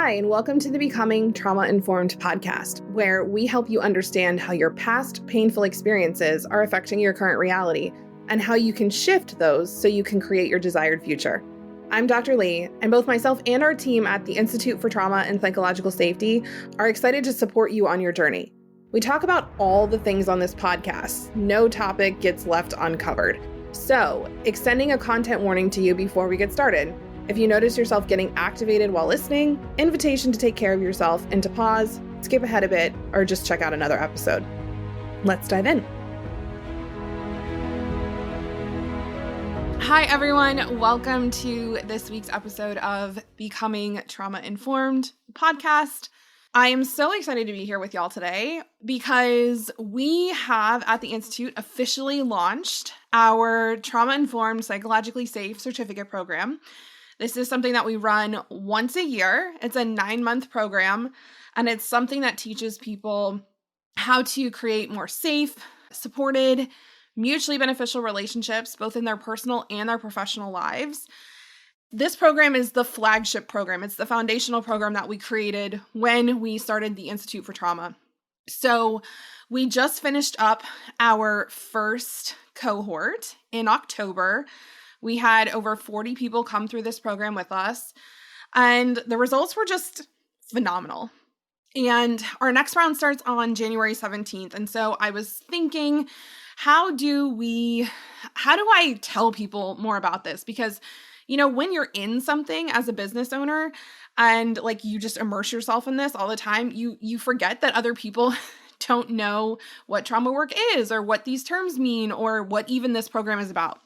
Hi, and welcome to the Becoming Trauma-Informed podcast, where we help you understand how your past painful experiences are affecting your current reality and how you can shift those so you can create your desired future. I'm Dr. Lee, and both myself and our team at the Institute for Trauma and Psychological Safety are excited to support you on your journey. We talk about all the things on this podcast. No topic gets left uncovered. So, extending a content warning to you before we get started. If you notice yourself getting activated while listening, invitation to take care of yourself and to pause, skip ahead a bit, or just check out another episode. Let's dive in. Hi, everyone. Welcome to this week's episode of Becoming Trauma Informed podcast. I am so excited to be here with y'all today because we have at the Institute officially launched our Trauma Informed Psychologically Safe Certificate Program. This is something that we run once a year. It's a 9-month program, and it's something that teaches people how to create more safe, supported, mutually beneficial relationships, both in their personal and their professional lives. This program is the flagship program. It's the foundational program that we created when we started the Institute for Trauma. So we just finished up our first cohort in October. We had over 40 people come through this program with us, and the results were just phenomenal. And our next round starts on January 17th. And so I was thinking, how do I tell people more about this? Because, you know, when you're in something as a business owner and like you just immerse yourself in this all the time, you forget that other people don't know what trauma work is or what these terms mean or what even this program is about.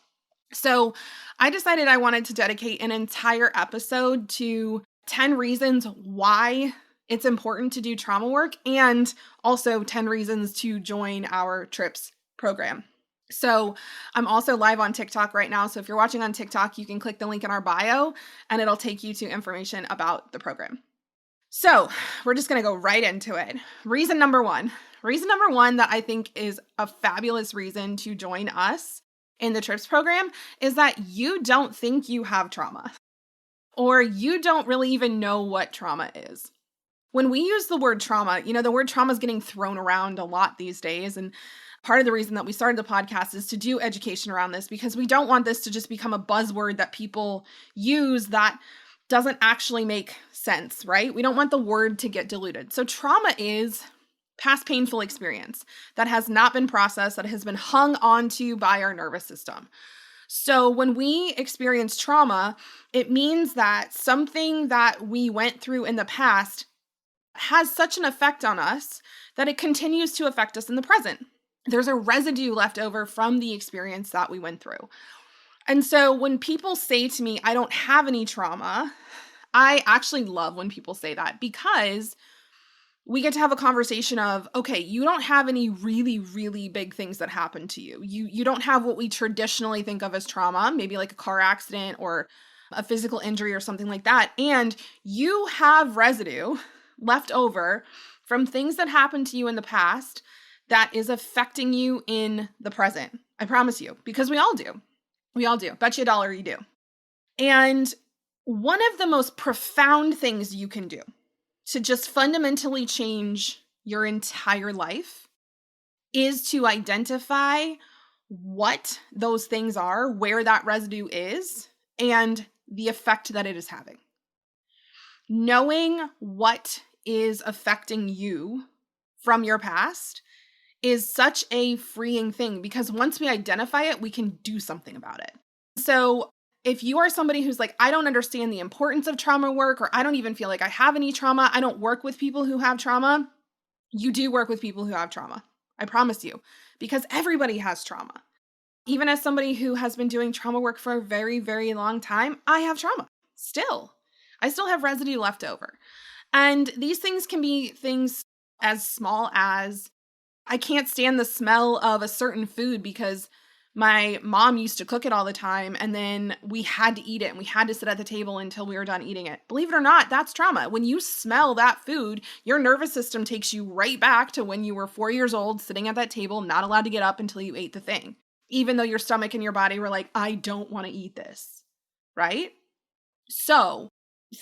So I decided I wanted to dedicate an entire episode to 10 reasons why it's important to do trauma work and also 10 reasons to join our TRIPS program. So I'm also live on TikTok right now. So if you're watching on TikTok, you can click the link in our bio and it'll take you to information about the program. So we're just going to go right into it. Reason number one that I think is a fabulous reason to join us in the TRIPS program is that you don't think you have trauma, or you don't really even know what trauma is. When we use the word trauma, you know, the word trauma is getting thrown around a lot these days. And part of the reason that we started the podcast is to do education around this, because we don't want this to just become a buzzword that people use that doesn't actually make sense, right? We don't want the word to get diluted. So trauma is past painful experience that has not been processed, that has been hung onto by our nervous system. So when we experience trauma, it means that something that we went through in the past has such an effect on us that it continues to affect us in the present. There's a residue left over from the experience that we went through. And so when people say to me, I don't have any trauma, I actually love when people say that, because we get to have a conversation of, okay, you don't have any really, really big things that happen to you. You don't have what we traditionally think of as trauma, maybe like a car accident or a physical injury or something like that. And you have residue left over from things that happened to you in the past that is affecting you in the present. I promise you, because we all do. We all do. Bet you $1 you do. And one of the most profound things you can do to just fundamentally change your entire life is to identify what those things are, where that residue is, and the effect that it is having. Knowing what is affecting you from your past is such a freeing thing, because once we identify it, we can do something about it. So if you are somebody who's like, I don't understand the importance of trauma work, or I don't even feel like I have any trauma, I don't work with people who have trauma, you do work with people who have trauma. I promise you, because everybody has trauma. Even as somebody who has been doing trauma work for a very, very long time, I have trauma still. I still have residue left over. And these things can be things as small as I can't stand the smell of a certain food because my mom used to cook it all the time, and then we had to eat it, and we had to sit at the table until we were done eating it. Believe it or not, that's trauma. When you smell that food, your nervous system takes you right back to when you were 4 years old, sitting at that table, not allowed to get up until you ate the thing, even though your stomach and your body were like, I don't want to eat this, right? So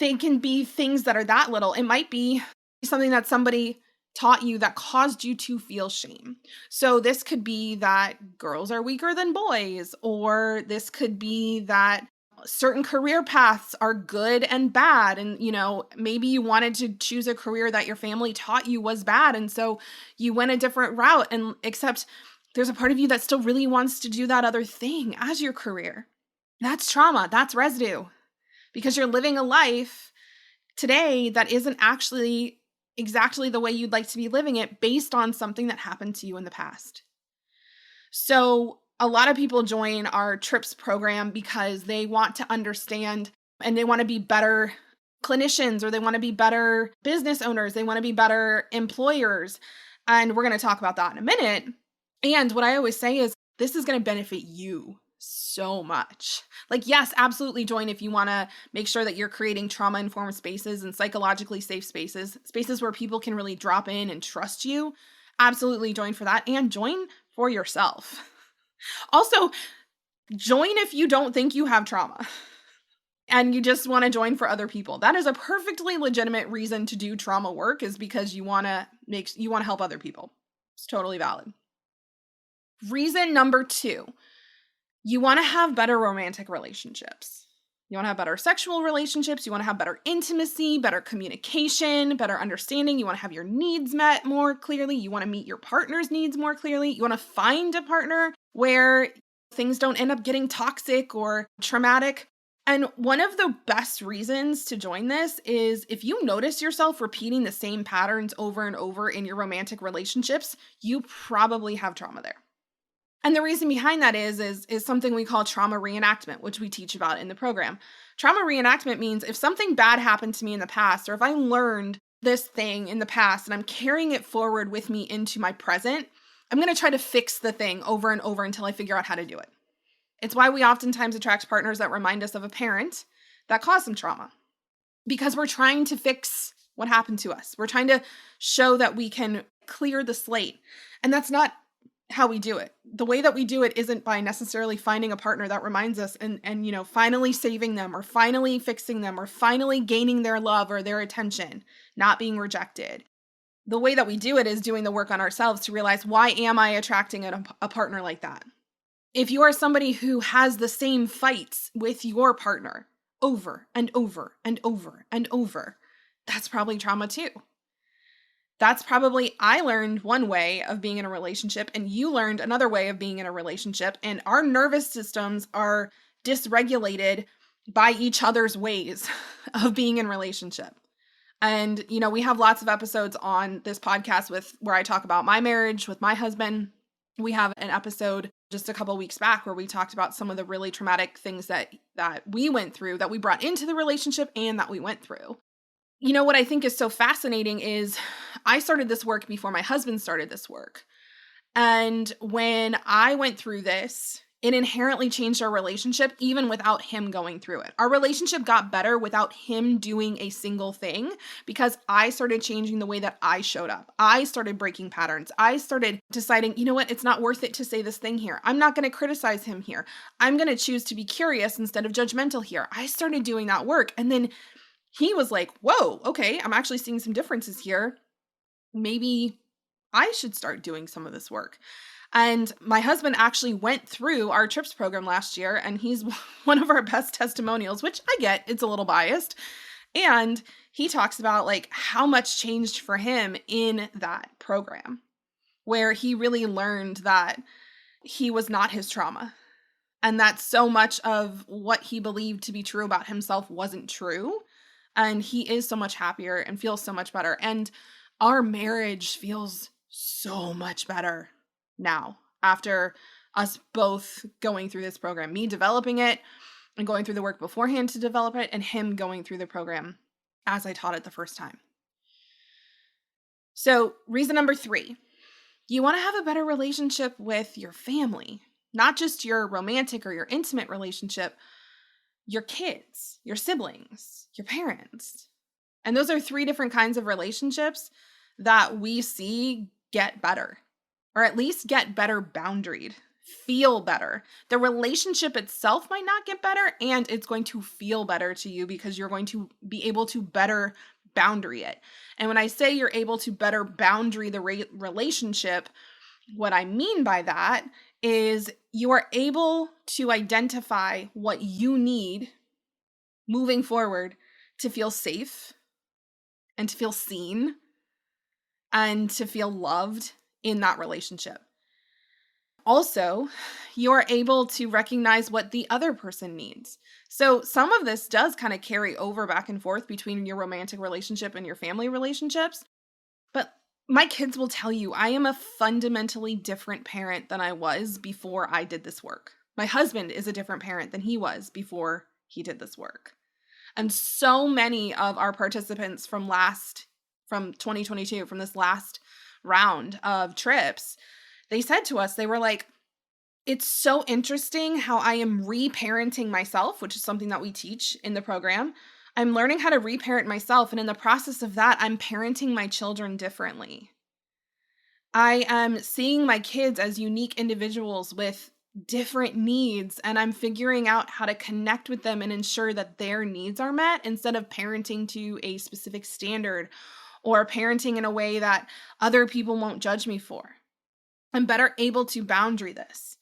they can be things that are that little. It might be something that somebody taught you that caused you to feel shame. So this could be that girls are weaker than boys, or this could be that certain career paths are good and bad. And, maybe you wanted to choose a career that your family taught you was bad. And so you went a different route, and except there's a part of you that still really wants to do that other thing as your career. That's trauma. That's residue, because you're living a life today that isn't actually exactly the way you'd like to be living it based on something that happened to you in the past. So a lot of people join our TRIPS program because they want to understand and they want to be better clinicians, or they want to be better business owners. They want to be better employers. And we're going to talk about that in a minute. And what I always say is this is going to benefit you so much. Like, yes, absolutely join if you want to make sure that you're creating trauma-informed spaces and psychologically safe spaces where people can really drop in and trust you. Absolutely join for that, and join for yourself. Also, join if you don't think you have trauma and you just want to join for other people. That is a perfectly legitimate reason to do trauma work, is because you want to help other people. It's totally valid. Reason number 2, you want to have better romantic relationships. You want to have better sexual relationships. You want to have better intimacy, better communication, better understanding. You want to have your needs met more clearly. You want to meet your partner's needs more clearly. You want to find a partner where things don't end up getting toxic or traumatic. And one of the best reasons to join this is if you notice yourself repeating the same patterns over and over in your romantic relationships, you probably have trauma there. And the reason behind that is something we call trauma reenactment, which we teach about in the program. Trauma reenactment means if something bad happened to me in the past, or if I learned this thing in the past and I'm carrying it forward with me into my present, I'm going to try to fix the thing over and over until I figure out how to do it. It's why we oftentimes attract partners that remind us of a parent that caused some trauma, because we're trying to fix what happened to us. We're trying to show that we can clear the slate. And that's not how we do it. The way that we do it isn't by necessarily finding a partner that reminds us and finally saving them, or finally fixing them, or finally gaining their love or their attention, not being rejected. The way that we do it is doing the work on ourselves to realize, why am I attracting a partner like that? If you are somebody who has the same fights with your partner over and over and over and over, that's probably trauma too. That's probably, I learned one way of being in a relationship and you learned another way of being in a relationship, and our nervous systems are dysregulated by each other's ways of being in relationship. And, we have lots of episodes on this podcast where I talk about my marriage with my husband. We have an episode just a couple weeks back where we talked about some of the really traumatic things that we went through, that we brought into the relationship and that we went through. What I think is so fascinating is I started this work before my husband started this work. And when I went through this, it inherently changed our relationship even without him going through it. Our relationship got better without him doing a single thing, because I started changing the way that I showed up. I started breaking patterns. I started deciding, you know what, it's not worth it to say this thing here. I'm not going to criticize him here. I'm going to choose to be curious instead of judgmental here. I started doing that work. And then he was like, whoa, okay, I'm actually seeing some differences here. Maybe I should start doing some of this work. And my husband actually went through our TRIPS program last year, and he's one of our best testimonials, which I get, it's a little biased. And he talks about how much changed for him in that program, where he really learned that he was not his trauma, and that so much of what he believed to be true about himself wasn't true. And he is so much happier and feels so much better. And our marriage feels so much better now after us both going through this program, me developing it and going through the work beforehand to develop it, and him going through the program as I taught it the first time. So reason number 3, you want to have a better relationship with your family, not just your romantic or your intimate relationship, your kids, your siblings, your parents. And those are 3 different kinds of relationships that we see get better, or at least get better boundaried. feel better. The relationship itself might not get better, and it's going to feel better to you because you're going to be able to better boundary it. And when I say you're able to better boundary the relationship, what I mean by that is you are able to identify what you need moving forward to feel safe and to feel seen and to feel loved in that relationship. Also, you're able to recognize what the other person needs. So some of this does kind of carry over back and forth between your romantic relationship and your family relationships. But my kids will tell you I am a fundamentally different parent than I was before I did this work. My husband is a different parent than he was before he did this work. And so many of our participants from 2022, from this last round of trips, they said to us, they were like, it's so interesting how I am reparenting myself, which is something that we teach in the program. I'm learning how to reparent myself. And in the process of that, I'm parenting my children differently. I am seeing my kids as unique individuals with different needs, and I'm figuring out how to connect with them and ensure that their needs are met instead of parenting to a specific standard or parenting in a way that other people won't judge me for. I'm better able to boundary this.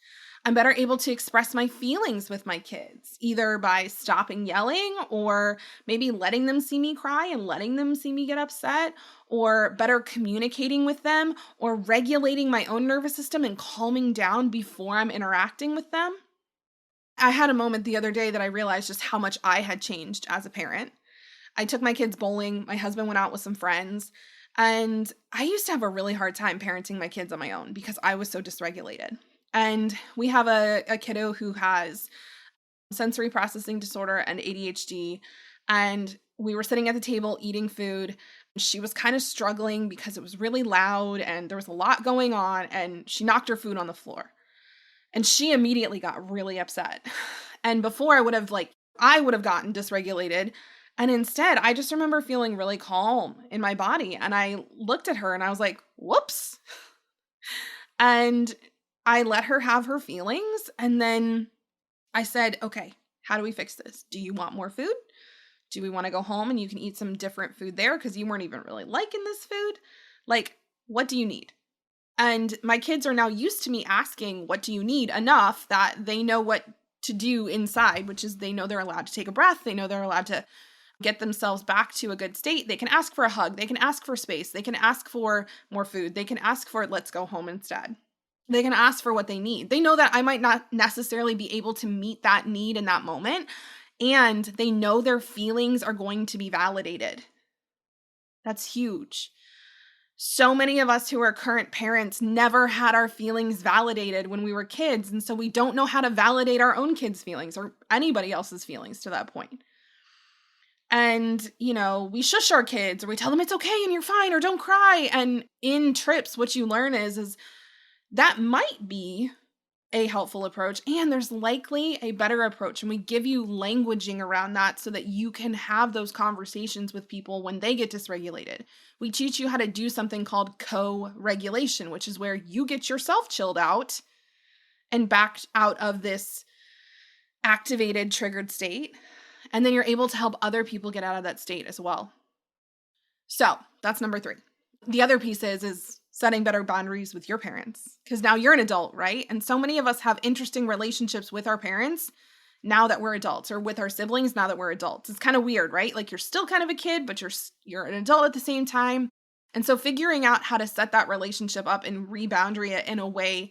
I'm better able to express my feelings with my kids, either by stopping yelling or maybe letting them see me cry and letting them see me get upset, or better communicating with them or regulating my own nervous system and calming down before I'm interacting with them. I had a moment the other day that I realized just how much I had changed as a parent. I took my kids bowling. My husband went out with some friends. And I used to have a really hard time parenting my kids on my own because I was so dysregulated. And we have a kiddo who has sensory processing disorder and ADHD. And we were sitting at the table eating food. She was kind of struggling because it was really loud and there was a lot going on. And she knocked her food on the floor. And she immediately got really upset. And before I would have gotten dysregulated. And instead, I just remember feeling really calm in my body. And I looked at her and I was like, whoops. And I let her have her feelings. And then I said, okay, how do we fix this? Do you want more food? Do we want to go home and you can eat some different food there because you weren't even really liking this food? Like, what do you need? And my kids are now used to me asking, what do you need, enough that they know what to do inside, which is they know they're allowed to take a breath. They know they're allowed to get themselves back to a good state. They can ask for a hug. They can ask for space. They can ask for more food. They can ask for, let's go home instead. They can ask for what they need. They know that I might not necessarily be able to meet that need in that moment. And they know their feelings are going to be validated. That's huge. So many of us who are current parents never had our feelings validated when we were kids. And so we don't know how to validate our own kids' feelings or anybody else's feelings to that point. And, we shush our kids or we tell them it's okay and you're fine or don't cry. And in trips, what you learn is that might be a helpful approach. And there's likely a better approach. And we give you languaging around that so that you can have those conversations with people when they get dysregulated. We teach you how to do something called co-regulation, which is where you get yourself chilled out and backed out of this activated, triggered state. And then you're able to help other people get out of that state as well. So that's number 3. The other piece is setting better boundaries with your parents, because now you're an adult, right? And so many of us have interesting relationships with our parents now that we're adults, or with our siblings now that we're adults. It's kind of weird, right? Like you're still kind of a kid, but you're an adult at the same time. And so figuring out how to set that relationship up and reboundary it in a way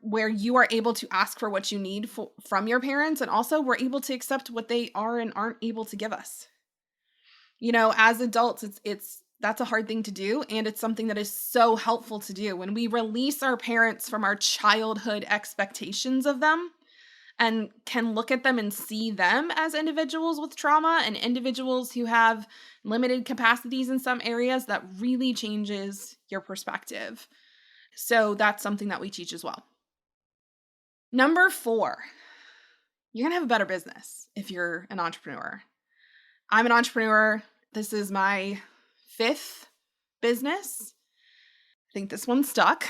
where you are able to ask for what you need from your parents, and also we're able to accept what they are and aren't able to give us. As adults, that's a hard thing to do, and it's something that is so helpful to do. When we release our parents from our childhood expectations of them and can look at them and see them as individuals with trauma and individuals who have limited capacities in some areas, that really changes your perspective. So that's something that we teach as well. Number 4, you're going to have a better business if you're an entrepreneur. I'm an entrepreneur. This is my 5th business. I think this one stuck.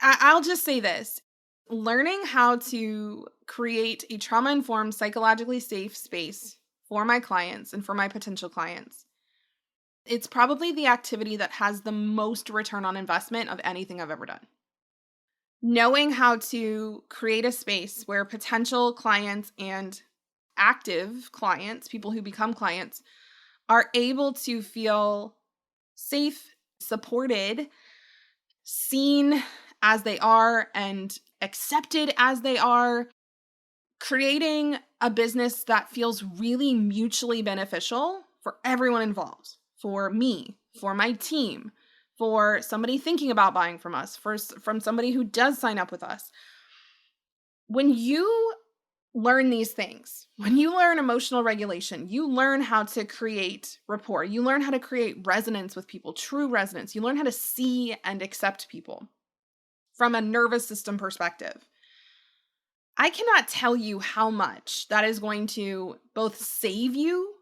I'll just say this. Learning how to create a trauma-informed, psychologically safe space for my clients and for my potential clients, it's probably the activity that has the most return on investment of anything I've ever done. Knowing how to create a space where potential clients and active clients, people who become clients, are able to feel safe, supported, seen as they are, and accepted as they are, creating a business that feels really mutually beneficial for everyone involved, for me, for my team, for somebody thinking about buying from us, from somebody who does sign up with us. When you learn these things, when you learn emotional regulation, you learn how to create rapport, you learn how to create resonance with people, true resonance, you learn how to see and accept people from a nervous system perspective. I cannot tell you how much that is going to both save you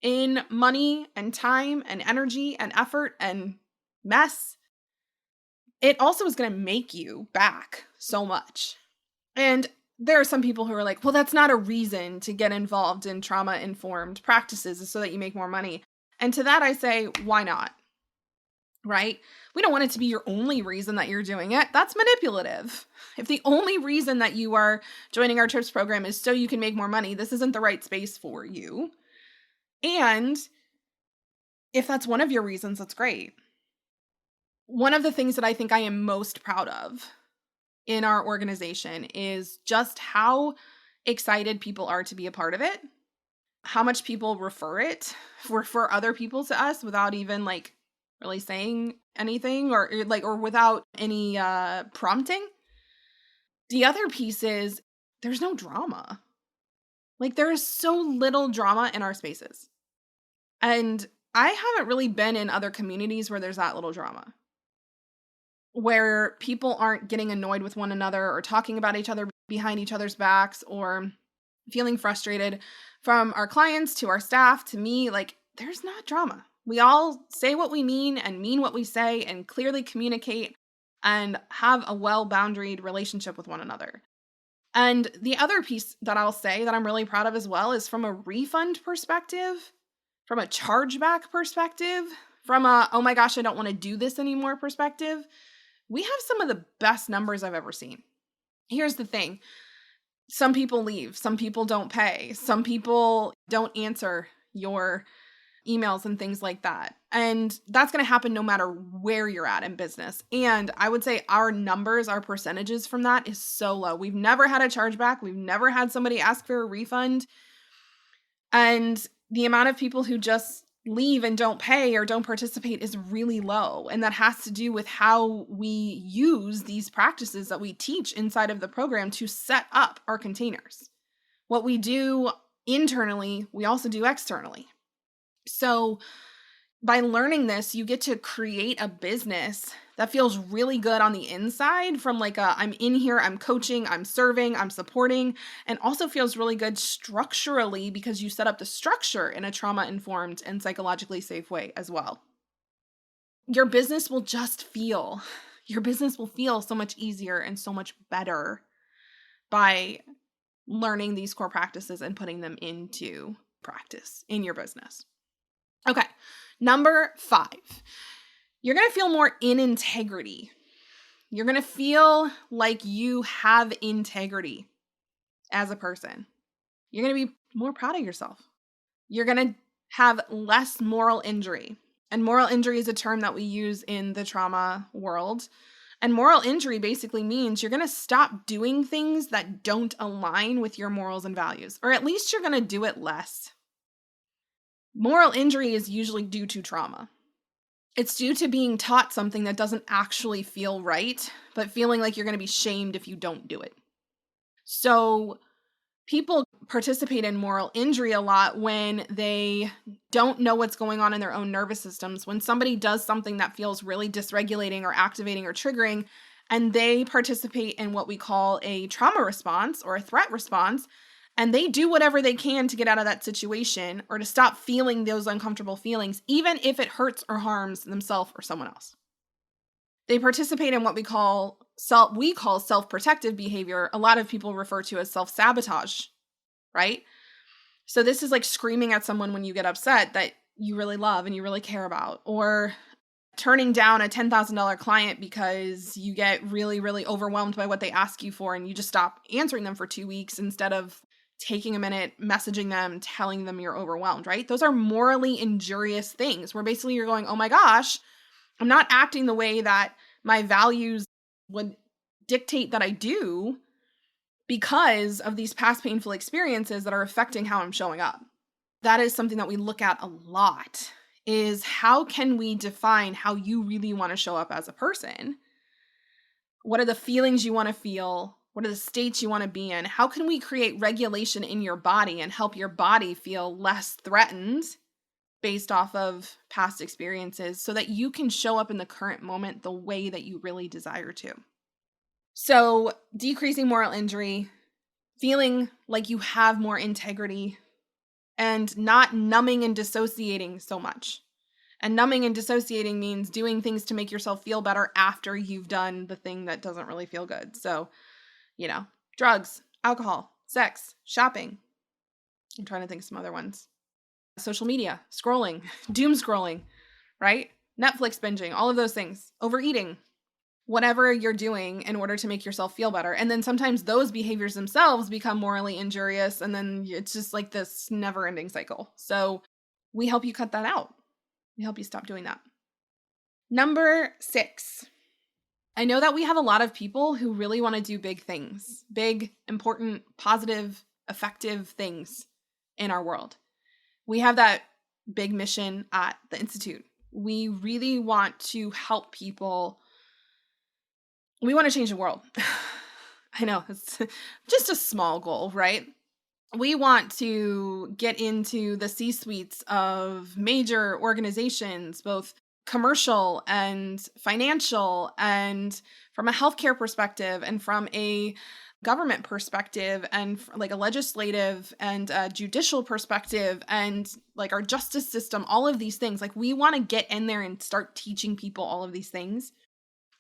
in money and time and energy and effort and mess. It also is going to make you back so much. And there are some people who are like, well, that's not a reason to get involved in trauma-informed practices so that you make more money. And to that I say, why not? Right? We don't want it to be your only reason that you're doing it. That's manipulative. If the only reason that you are joining our trips program is so you can make more money, this isn't the right space for you. And if that's one of your reasons, that's great. One of the things that I think I am most proud of in our organization is just how excited people are to be a part of it, how much people refer other people to us without even really saying anything or without any prompting. The other piece is there's no drama. There is so little drama in our spaces. And I haven't really been in other communities where there's that little drama, where people aren't getting annoyed with one another or talking about each other behind each other's backs or feeling frustrated. From our clients to our staff to me, there's not drama. We all say what we mean and mean what we say and clearly communicate and have a well-boundaried relationship with one another. And the other piece that I'll say that I'm really proud of as well is from a refund perspective, from a chargeback perspective, from a, oh my gosh, I don't want to do this anymore perspective. We have some of the best numbers I've ever seen. Here's the thing. Some people leave. Some people don't pay. Some people don't answer your emails and things like that. And that's going to happen no matter where you're at in business. And I would say our numbers, our percentages from that is so low. We've never had a chargeback. We've never had somebody ask for a refund. And the amount of people who just leave and don't pay or don't participate is really low. And that has to do with how we use these practices that we teach inside of the program to set up our containers. What we do internally, we also do externally. So by learning this, you get to create a business that feels really good on the inside from I'm in here, I'm coaching, I'm serving, I'm supporting, and also feels really good structurally because you set up the structure in a trauma-informed and psychologically safe way as well. Your business will feel so much easier and so much better by learning these core practices and putting them into practice in your business. Okay, number 5, you're going to feel more in integrity. You're going to feel like you have integrity as a person. You're going to be more proud of yourself. You're going to have less moral injury. And moral injury is a term that we use in the trauma world. And moral injury basically means you're going to stop doing things that don't align with your morals and values, or at least you're going to do it less. Moral injury is usually due to trauma. It's due to being taught something that doesn't actually feel right, but feeling like you're going to be shamed if you don't do it. So people participate in moral injury a lot when they don't know what's going on in their own nervous systems. When somebody does something that feels really dysregulating or activating or triggering, and they participate in what we call a trauma response or a threat response, and they do whatever they can to get out of that situation or to stop feeling those uncomfortable feelings, even if it hurts or harms themselves or someone else. They participate in what we call we call self-protective behavior, a lot of people refer to as self-sabotage, right? So this is like screaming at someone when you get upset that you really love and you really care about, or turning down a $10,000 client because you get really, really overwhelmed by what they ask you for and you just stop answering them for 2 weeks instead of taking a minute, messaging them, telling them you're overwhelmed, right? Those are morally injurious things where basically you're going, oh my gosh, I'm not acting the way that my values would dictate that I do because of these past painful experiences that are affecting how I'm showing up. That is something that we look at a lot, is how can we define how you really want to show up as a person? What are the feelings you want to feel? What are the states you want to be in? How can we create regulation in your body and help your body feel less threatened based off of past experiences so that you can show up in the current moment the way that you really desire to? So, decreasing moral injury, feeling like you have more integrity, and not numbing and dissociating so much. And numbing and dissociating means doing things to make yourself feel better after you've done the thing that doesn't really feel good. So, drugs, alcohol, sex, shopping. I'm trying to think of some other ones. Social media, scrolling, doom scrolling, right? Netflix binging, all of those things. Overeating, whatever you're doing in order to make yourself feel better. And then sometimes those behaviors themselves become morally injurious, and then it's just like this never-ending cycle. So we help you cut that out. We help you stop doing that. Number 6. I know that we have a lot of people who really want to do big things, big, important, positive, effective things in our world. We have that big mission at the Institute. We really want to help people. We want to change the world. I know, it's just a small goal, right? We want to get into the C-suites of major organizations, both commercial and financial, and from a healthcare perspective, and from a government perspective, and like a legislative and a judicial perspective, and like our justice system, all of these things. Like, we want to get in there and start teaching people all of these things.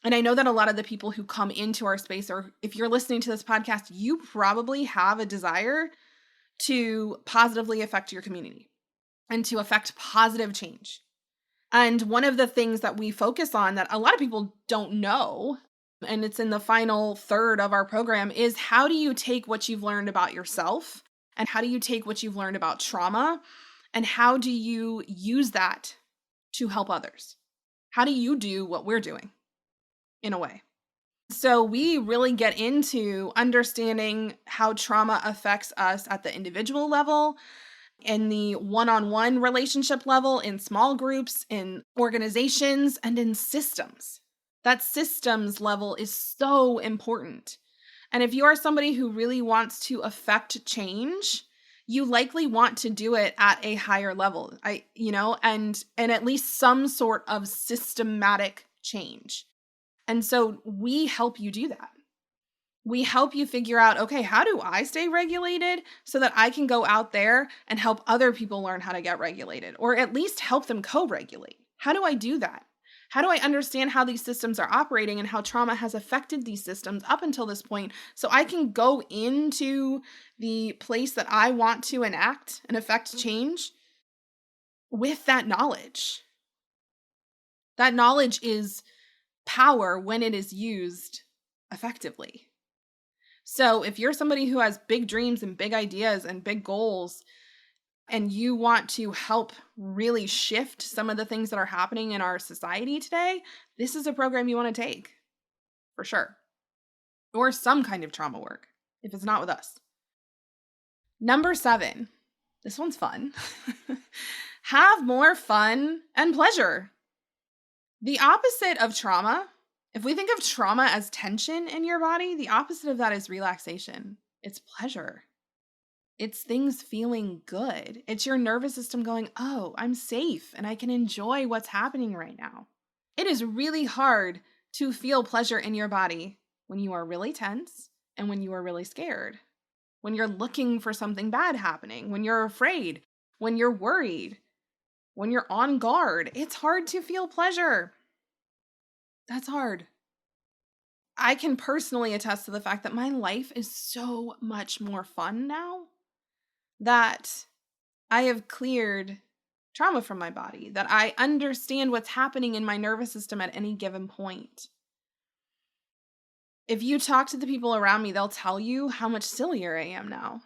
And I know that a lot of the people who come into our space, or if you're listening to this podcast, you probably have a desire to positively affect your community and to affect positive change. And one of the things that we focus on that a lot of people don't know, and it's in the final third of our program, is how do you take what you've learned about yourself, and how do you take what you've learned about trauma, and how do you use that to help others? How do you do what we're doing in a way? So we really get into understanding how trauma affects us at the individual level, in the one-on-one relationship level, in small groups, in organizations, and in systems. That systems level is so important. And if you are somebody who really wants to affect change, you likely want to do it at a higher level, and at least some sort of systematic change. And so we help you do that. We help you figure out, okay, how do I stay regulated so that I can go out there and help other people learn how to get regulated, or at least help them co-regulate? How do I do that? How do I understand how these systems are operating and how trauma has affected these systems up until this point so I can go into the place that I want to enact and affect change with that knowledge? That knowledge is power when it is used effectively. So if you're somebody who has big dreams and big ideas and big goals, and you want to help really shift some of the things that are happening in our society today, this is a program you want to take, for sure. Or some kind of trauma work, if it's not with us. Number 7, this one's fun. Have more fun and pleasure. The opposite of trauma, if we think of trauma as tension in your body, the opposite of that is relaxation. It's pleasure. It's things feeling good. It's your nervous system going, oh, I'm safe and I can enjoy what's happening right now. It is really hard to feel pleasure in your body when you are really tense and when you are really scared, when you're looking for something bad happening, when you're afraid, when you're worried, when you're on guard. It's hard to feel pleasure. That's hard. I can personally attest to the fact that my life is so much more fun now that I have cleared trauma from my body, that I understand what's happening in my nervous system at any given point. If you talk to the people around me, they'll tell you how much sillier I am now.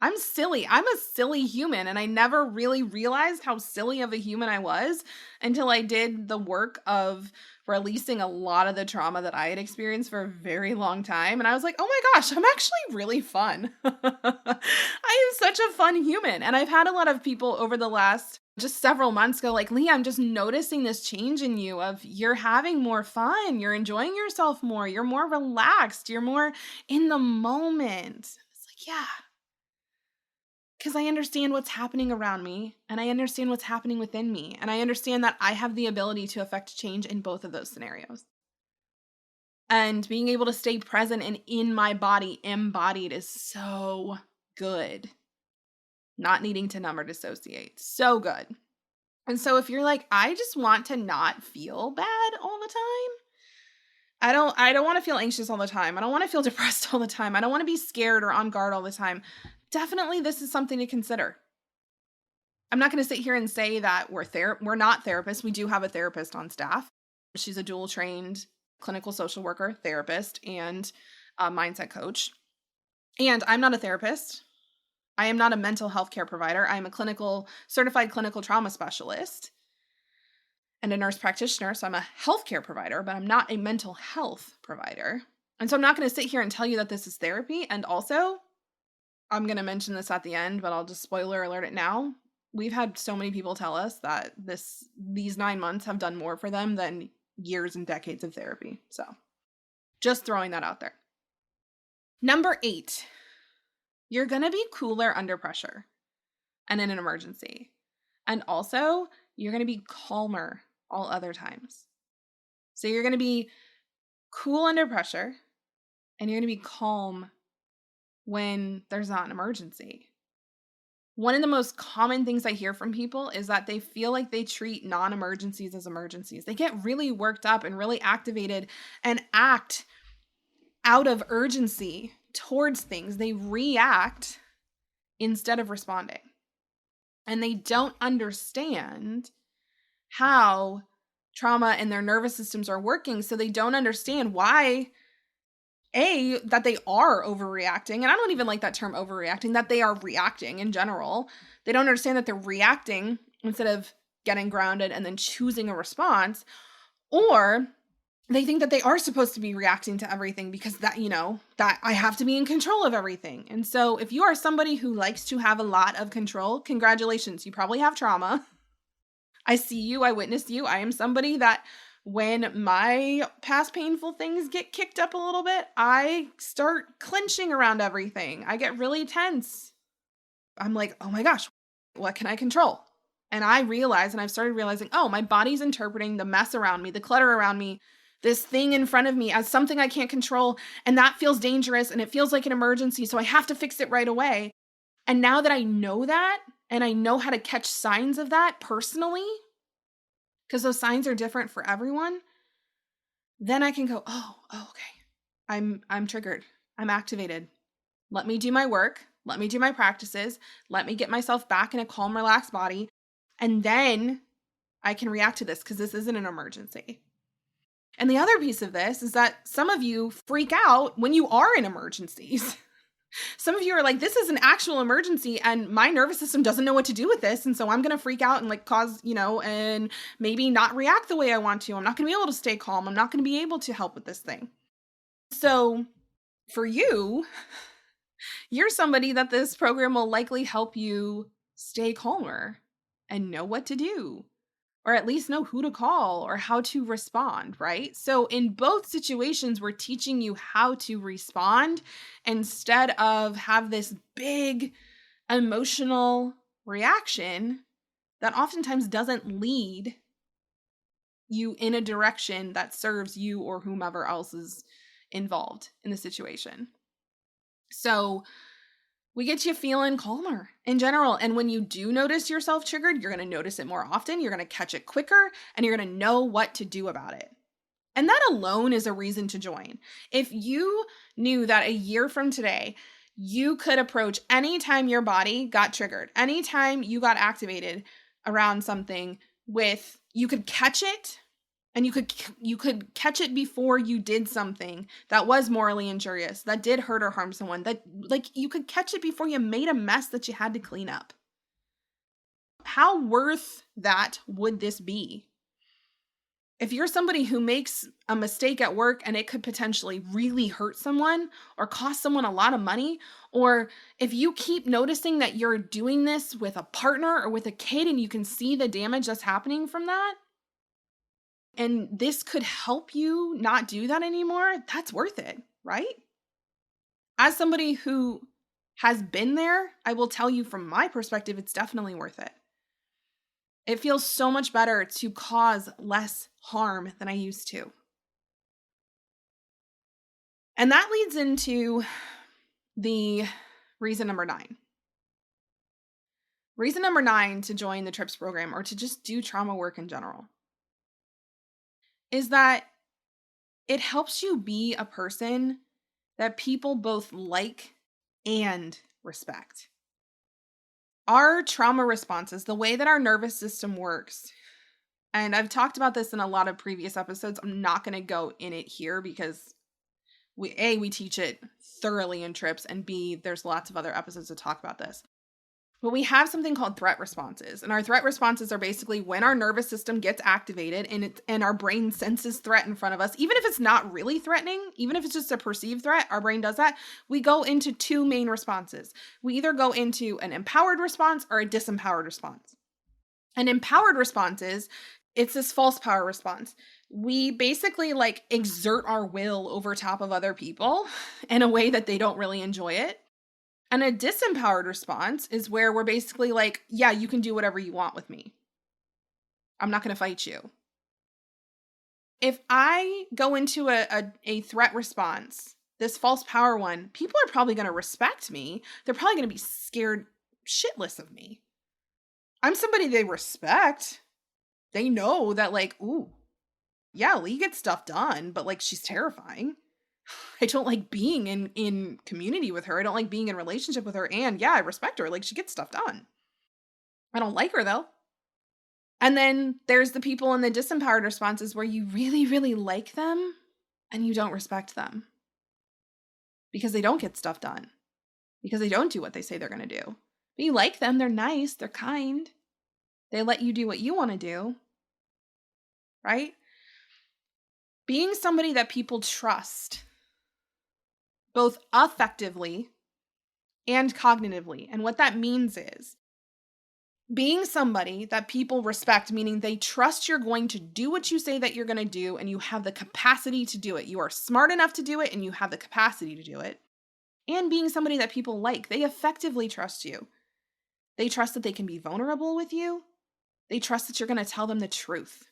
I'm silly. I'm a silly human, and I never really realized how silly of a human I was until I did the work of releasing a lot of the trauma that I had experienced for a very long time. And I was like, oh my gosh, I'm actually really fun. I am such a fun human. And I've had a lot of people over the last just several months go like, Leah, I'm just noticing this change in you of you're having more fun. You're enjoying yourself more. You're more relaxed. You're more in the moment. It's like, yeah. Because I understand what's happening around me and I understand what's happening within me. And I understand that I have the ability to affect change in both of those scenarios. And being able to stay present and in my body, embodied, is so good. Not needing to numb or dissociate. So good. And so if you're like, I just want to not feel bad all the time. I don't want to feel anxious all the time. I don't want to feel depressed all the time. I don't want to be scared or on guard all the time. Definitely this is something to consider. I'm not going to sit here and say that we're not therapists. We do have a therapist on staff. She's a dual trained clinical social worker, therapist, and a mindset coach. And I'm not a therapist. I am not a mental health care provider. I am a certified clinical trauma specialist and a nurse practitioner. So I'm a healthcare provider, but I'm not a mental health provider. And so I'm not going to sit here and tell you that this is therapy. And also, I'm going to mention this at the end, but I'll just spoiler alert it now. We've had so many people tell us that these 9 months have done more for them than years and decades of therapy. So just throwing that out there. Number 8, you're going to be cooler under pressure and in an emergency. And also, you're going to be calmer all other times. So you're going to be cool under pressure and you're going to be calm when there's not an emergency. One of the most common things I hear from people is that they feel like they treat non-emergencies as emergencies. They get really worked up and really activated and act out of urgency towards things. They react instead of responding. And they don't understand how trauma and their nervous systems are working. So they don't understand why, that they are overreacting. And I don't even like that term overreacting, that they are reacting in general. They don't understand that they're reacting instead of getting grounded and then choosing a response. Or they think that they are supposed to be reacting to everything because that I have to be in control of everything. And so if you are somebody who likes to have a lot of control, congratulations, you probably have trauma. I see you, I witness you. I am somebody that when my past painful things get kicked up a little bit, I start clenching around everything. I get really tense. I'm like, oh my gosh, what can I control? And I realize, and I've started realizing, oh, my body's interpreting the mess around me, the clutter around me, this thing in front of me as something I can't control. And that feels dangerous and it feels like an emergency. So I have to fix it right away. And now that I know that, and I know how to catch signs of that personally, because those signs are different for everyone, then I can go, oh, okay. I'm triggered. I'm activated. Let me do my work. Let me do my practices. Let me get myself back in a calm, relaxed body. And then I can react to this because this isn't an emergency. And the other piece of this is that some of you freak out when you are in emergencies. Some of you are like, this is an actual emergency and my nervous system doesn't know what to do with this. And so I'm going to freak out and like cause, and maybe not react the way I want to. I'm not going to be able to stay calm. I'm not going to be able to help with this thing. So for you, you're somebody that this program will likely help you stay calmer and know what to do, or at least know who to call or how to respond, right? So in both situations, we're teaching you how to respond instead of have this big emotional reaction that oftentimes doesn't lead you in a direction that serves you or whomever else is involved in the situation. So we get you feeling calmer in general. And when you do notice yourself triggered, you're going to notice it more often. You're going to catch it quicker and you're going to know what to do about it. And that alone is a reason to join. If you knew that a year from today, you could approach anytime your body got triggered, anytime you got activated around something with, you could catch it, and you could catch it before you did something that was morally injurious, that did hurt or harm someone, that like you could catch it before you made a mess that you had to clean up. How worth that would this be? If you're somebody who makes a mistake at work and it could potentially really hurt someone or cost someone a lot of money, or if you keep noticing that you're doing this with a partner or with a kid and you can see the damage that's happening from that, and this could help you not do that anymore, that's worth it, right? As somebody who has been there, I will tell you from my perspective, it's definitely worth it. It feels so much better to cause less harm than I used to. And that leads into the reason number 9. Reason number 9 to join the TRIPS program or to just do trauma work in general is that it helps you be a person that people both like and respect. Our trauma responses, the way that our nervous system works, and I've talked about this in a lot of previous episodes. I'm not going to go in it here because we teach it thoroughly in TRIPS, and B, there's lots of other episodes to talk about this. But we have something called threat responses. And our threat responses are basically when our nervous system gets activated and our brain senses threat in front of us, even if it's not really threatening, even if it's just a perceived threat, our brain does that. We go into 2 main responses. We either go into an empowered response or a disempowered response. An empowered response is, it's this false power response. We basically like exert our will over top of other people in a way that they don't really enjoy it. And a disempowered response is where we're basically like, yeah, you can do whatever you want with me. I'm not going to fight you. If I go into a threat response, this false power one, people are probably going to respect me. They're probably going to be scared shitless of me. I'm somebody they respect. They know that like, ooh, yeah, Lee gets stuff done, but like she's terrifying. I don't like being in community with her. I don't like being in relationship with her. And yeah, I respect her. Like she gets stuff done. I don't like her though. And then there's the people in the disempowered responses where you really, really like them and you don't respect them because they don't get stuff done, because they don't do what they say they're going to do. But you like them. They're nice. They're kind. They let you do what you want to do. Right? Being somebody that people trust both affectively and cognitively. And what that means is being somebody that people respect, meaning they trust you're going to do what you say that you're going to do and you have the capacity to do it. You are smart enough to do it and you have the capacity to do it. And being somebody that people like, they effectively trust you. They trust that they can be vulnerable with you. They trust that you're going to tell them the truth.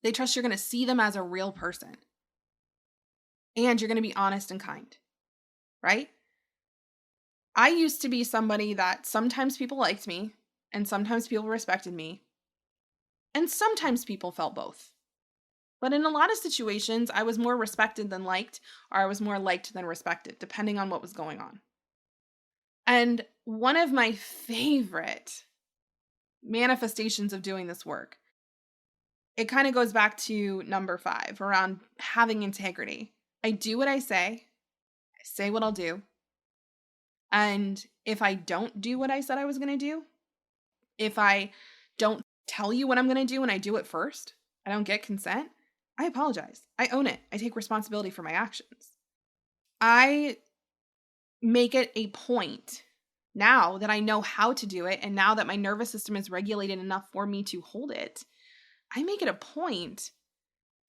They trust you're going to see them as a real person. And you're going to be honest and kind, right? I used to be somebody that sometimes people liked me and sometimes people respected me. And sometimes people felt both. But in a lot of situations, I was more respected than liked, or I was more liked than respected, depending on what was going on. And one of my favorite manifestations of doing this work, it kind of goes back to number 5 around having integrity. I do what I say what I'll do. And if I don't do what I said I was going to do, if I don't tell you what I'm going to do and I do it first, I don't get consent, I apologize. I own it. I take responsibility for my actions. I make it a point now that I know how to do it and now that my nervous system is regulated enough for me to hold it, I make it a point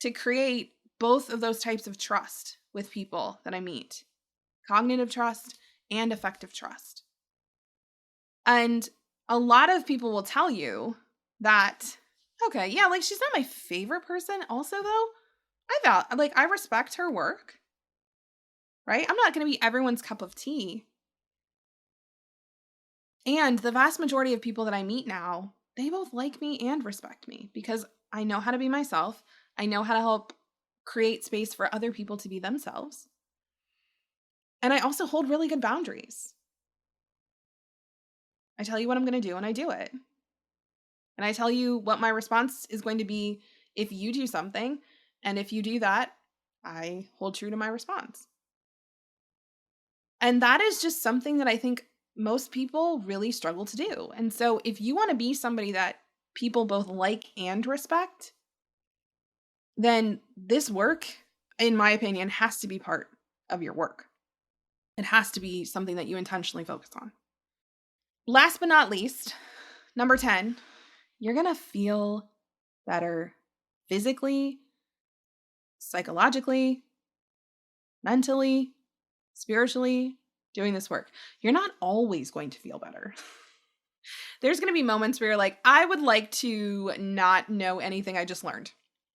to create both of those types of trust with people that I meet. Cognitive trust and affective trust. And a lot of people will tell you that, okay, yeah, like she's not my favorite person. Also, though, I respect her work, right? I'm not going to be everyone's cup of tea. And the vast majority of people that I meet now, they both like me and respect me because I know how to be myself. I know how to help create space for other people to be themselves. And I also hold really good boundaries. I tell you what I'm going to do and I do it. And I tell you what my response is going to be if you do something. And if you do that, I hold true to my response. And that is just something that I think most people really struggle to do. And so if you want to be somebody that people both like and respect, then this work, in my opinion, has to be part of your work. It has to be something that you intentionally focus on. Last but not least, number 10, you're going to feel better physically, psychologically, mentally, spiritually, doing this work. You're not always going to feel better. There's going to be moments where you're like, I would like to not know anything I just learned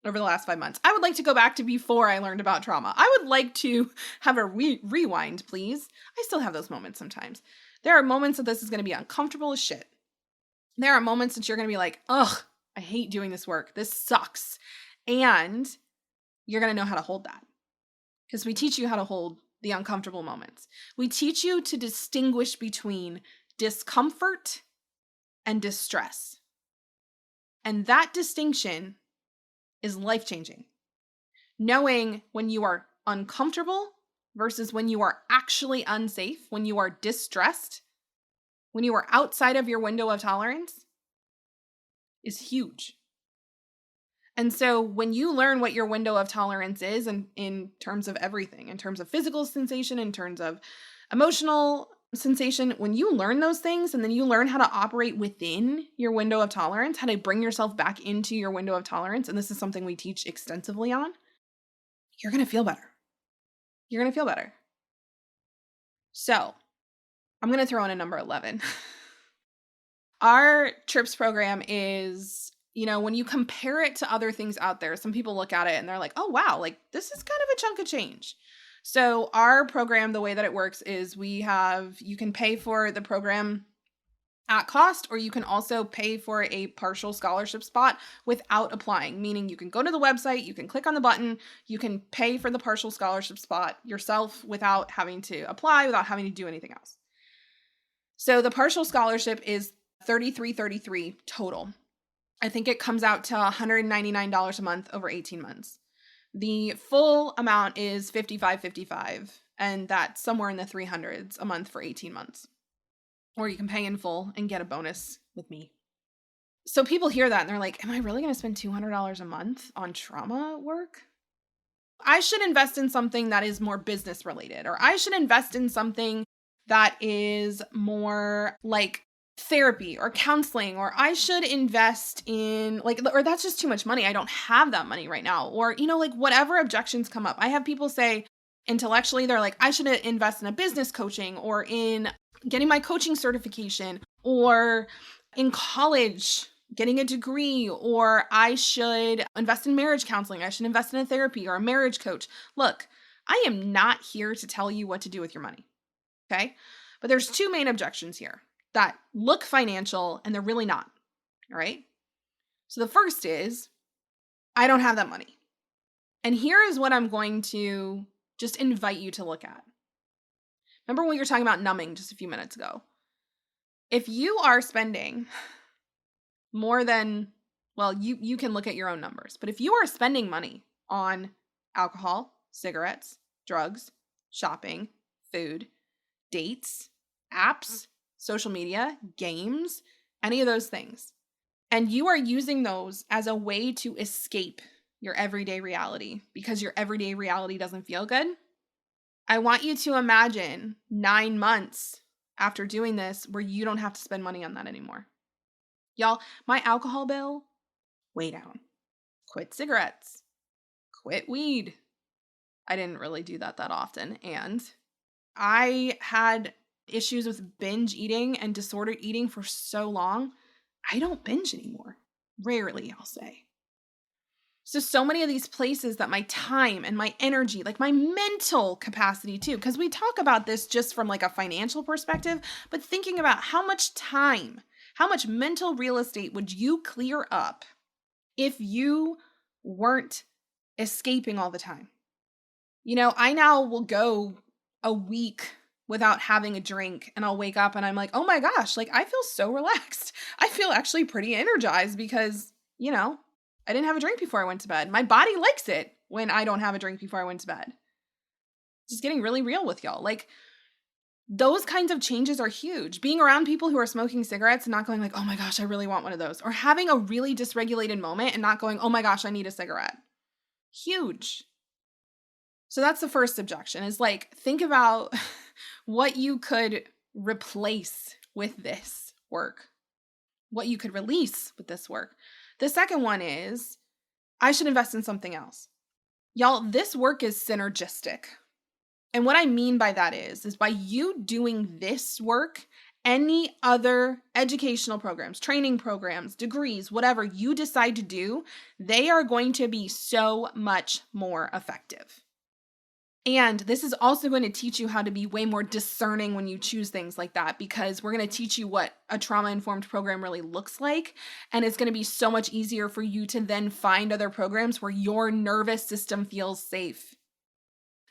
over the last 5 months. I would like to go back to before I learned about trauma. I would like to have a rewind, please. I still have those moments sometimes. There are moments that this is going to be uncomfortable as shit. There are moments that you're going to be like, ugh, I hate doing this work. This sucks. And you're going to know how to hold that. Because we teach you how to hold the uncomfortable moments. We teach you to distinguish between discomfort and distress. And that distinction is life-changing. Knowing when you are uncomfortable versus when you are actually unsafe, when you are distressed, when you are outside of your window of tolerance, is huge. And so when you learn what your window of tolerance is, and in terms of everything, in terms of physical sensation, in terms of emotional sensation, when you learn those things and then you learn how to operate within your window of tolerance, how to bring yourself back into your window of tolerance, and this is something we teach extensively on, you're going to feel better. You're going to feel better. So I'm going to throw in a number 11. Our TRIPS program is, when you compare it to other things out there, some people look at it and they're like, oh, wow, like this is kind of a chunk of change. So our program, the way that it works is you can pay for the program at cost, or you can also pay for a partial scholarship spot without applying, meaning you can go to the website, you can click on the button, you can pay for the partial scholarship spot yourself without having to apply, without having to do anything else. So the partial scholarship is $33.33 total. I think it comes out to $199 a month over 18 months. The full amount is $55.55, and that's somewhere in the 300s a month for 18 months. Or you can pay in full and get a bonus with me. So people hear that and they're like, am I really going to spend $200 a month on trauma work? I should invest in something that is more business related, or I should invest in something that is more like therapy or counseling, or I should invest in or that's just too much money. I don't have that money right now. Or, whatever objections come up. I have people say intellectually, they're like, I should invest in a business coaching, or in getting my coaching certification, or in college, getting a degree, or I should invest in marriage counseling. I should invest in a therapy or a marriage coach. Look, I am not here to tell you what to do with your money. Okay. But there's two main objections here that look financial and they're really not. All right. So the first is, I don't have that money. And here is what I'm going to just invite you to look at. Remember when we were talking about numbing just a few minutes ago? If you are spending more than, you can look at your own numbers, but if you are spending money on alcohol, cigarettes, drugs, shopping, food, dates, apps, social media, games, any of those things, and you are using those as a way to escape your everyday reality because your everyday reality doesn't feel good, I want you to imagine 9 months after doing this where you don't have to spend money on that anymore. Y'all, my alcohol bill, way down. Quit cigarettes. Quit weed. I didn't really do that often. And I had issues with binge eating and disordered eating for so long. I don't binge anymore. Rarely, I'll say. So many of these places that my time and my energy, like my mental capacity too, because we talk about this just from like a financial perspective, but thinking about how much time, how much mental real estate would you clear up if you weren't escaping all the time. I now will go a week without having a drink, and I'll wake up and I'm like, oh my gosh, like I feel so relaxed. I feel actually pretty energized because, I didn't have a drink before I went to bed. My body likes it when I don't have a drink before I went to bed. Just getting really real with y'all. Like, those kinds of changes are huge. Being around people who are smoking cigarettes and not going like, oh my gosh, I really want one of those. Or having a really dysregulated moment and not going, oh my gosh, I need a cigarette. Huge. So that's the first objection, is like, think about what you could replace with this work, what you could release with this work. The second one is, I should invest in something else. Y'all, this work is synergistic. And what I mean by that is by you doing this work, any other educational programs, training programs, degrees, whatever you decide to do, they are going to be so much more effective. And this is also going to teach you how to be way more discerning when you choose things like that, because we're going to teach you what a trauma-informed program really looks like. And it's going to be so much easier for you to then find other programs where your nervous system feels safe.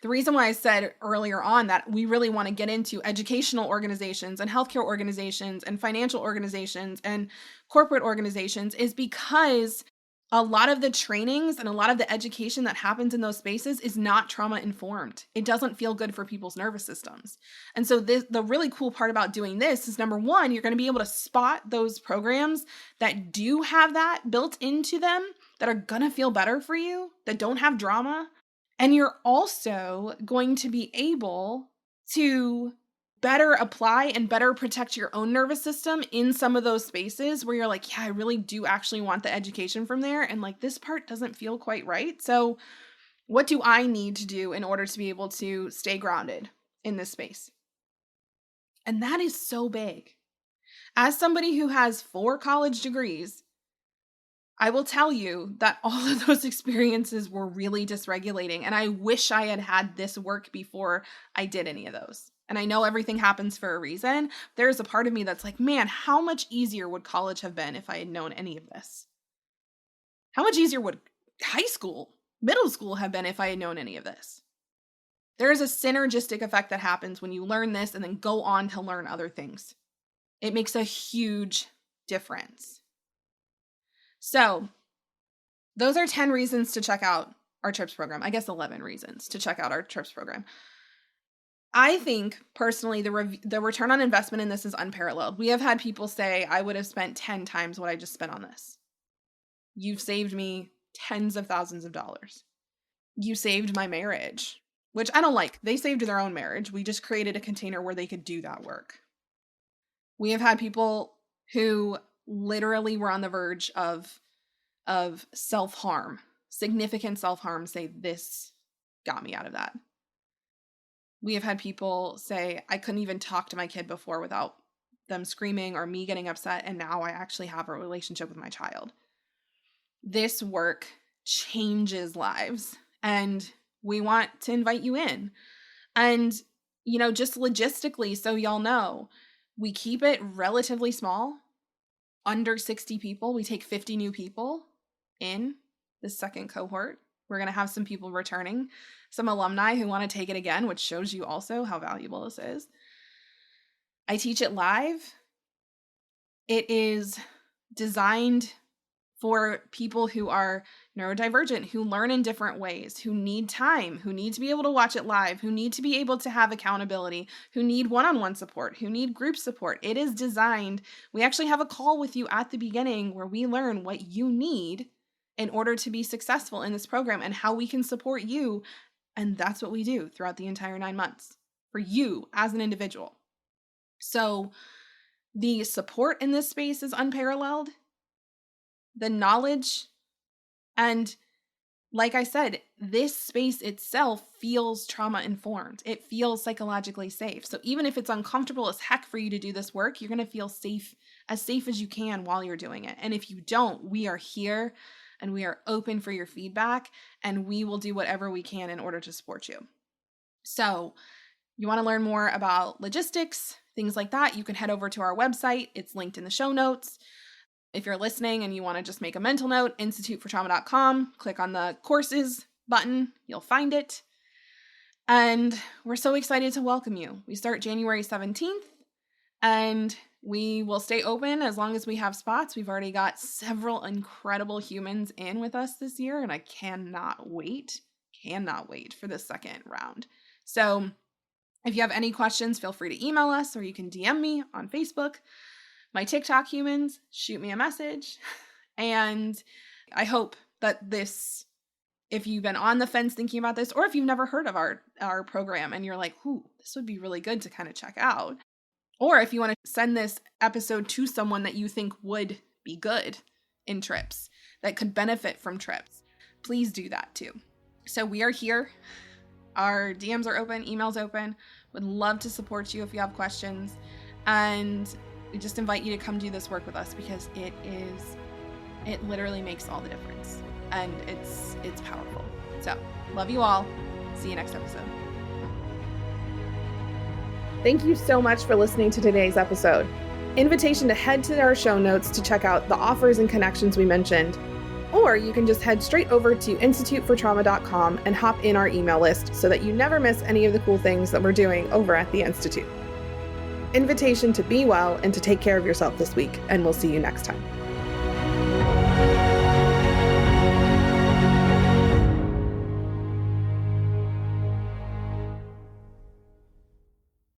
The reason why I said earlier on that we really want to get into educational organizations and healthcare organizations and financial organizations and corporate organizations is because a lot of the trainings and a lot of the education that happens in those spaces is not trauma informed. It doesn't feel good for people's nervous systems. And so the really cool part about doing this is, number one, you're going to be able to spot those programs that do have that built into them, that are going to feel better for you, that don't have drama. And you're also going to be able to better apply and better protect your own nervous system in some of those spaces where you're like, yeah, I really do actually want the education from there. And like, this part doesn't feel quite right. So what do I need to do in order to be able to stay grounded in this space? And that is so big. As somebody who has 4 college degrees, I will tell you that all of those experiences were really dysregulating, and I wish I had had this work before I did any of those. And I know everything happens for a reason. There's a part of me that's like, man, how much easier would college have been if I had known any of this? How much easier would high school, middle school have been if I had known any of this? There is a synergistic effect that happens when you learn this and then go on to learn other things. It makes a huge difference. So those are 10 reasons to check out our TRIPS program. I guess 11 reasons to check out our TRIPS program. I think personally the return on investment in this is unparalleled. We have had people say, I would have spent 10 times what I just spent on this. You've saved me tens of thousands of dollars. You saved my marriage, which I don't like. They saved their own marriage. We just created a container where they could do that work. We have had people who literally were on the verge of self-harm, significant self-harm, say, this got me out of that. We have had people say, I couldn't even talk to my kid before without them screaming or me getting upset, and now I actually have a relationship with my child. This work changes lives, and we want to invite you in. And, just logistically, so y'all know, we keep it relatively small, under 60 people. We take 50 new people in the second cohort. We're going to have some people returning, some alumni who want to take it again, which shows you also how valuable this is. I teach it live. It is designed for people who are neurodivergent, who learn in different ways, who need time, who need to be able to watch it live, who need to be able to have accountability, who need one-on-one support, who need group support. It is designed. We actually have a call with you at the beginning where we learn what you need in order to be successful in this program and how we can support you. And that's what we do throughout the entire 9 months for you as an individual. So the support in this space is unparalleled. The knowledge, and like I said, this space itself feels trauma-informed. It feels psychologically safe. So even if it's uncomfortable as heck for you to do this work, you're going to feel safe as you can while you're doing it. And if you don't, we are here and we are open for your feedback, and we will do whatever we can in order to support you. So you want to learn more about logistics, things like that, you can head over to our website. It's linked in the show notes. If you're listening and you want to just make a mental note, institutefortrauma.com, click on the courses button. You'll find it. And we're so excited to welcome you. We start January 17th, and we will stay open as long as we have spots. We've already got several incredible humans in with us this year, and I cannot wait for the second round. So if you have any questions, feel free to email us, or you can DM me on Facebook. My TikTok humans, shoot me a message. And I hope that this, if you've been on the fence thinking about this, or if you've never heard of our program and you're like, ooh, this would be really good to kind of check out. Or if you want to send this episode to someone that you think would be good in trips, that could benefit from trips, please do that too. So we are here. Our DMs are open, emails open. Would love to support you if you have questions. And we just invite you to come do this work with us, because it literally makes all the difference. And it's powerful. So love you all. See you next episode. Thank you so much for listening to today's episode. Invitation to head to our show notes to check out the offers and connections we mentioned. Or you can just head straight over to institutefortrauma.com and hop in our email list so that you never miss any of the cool things that we're doing over at the Institute. Invitation to be well and to take care of yourself this week, and we'll see you next time.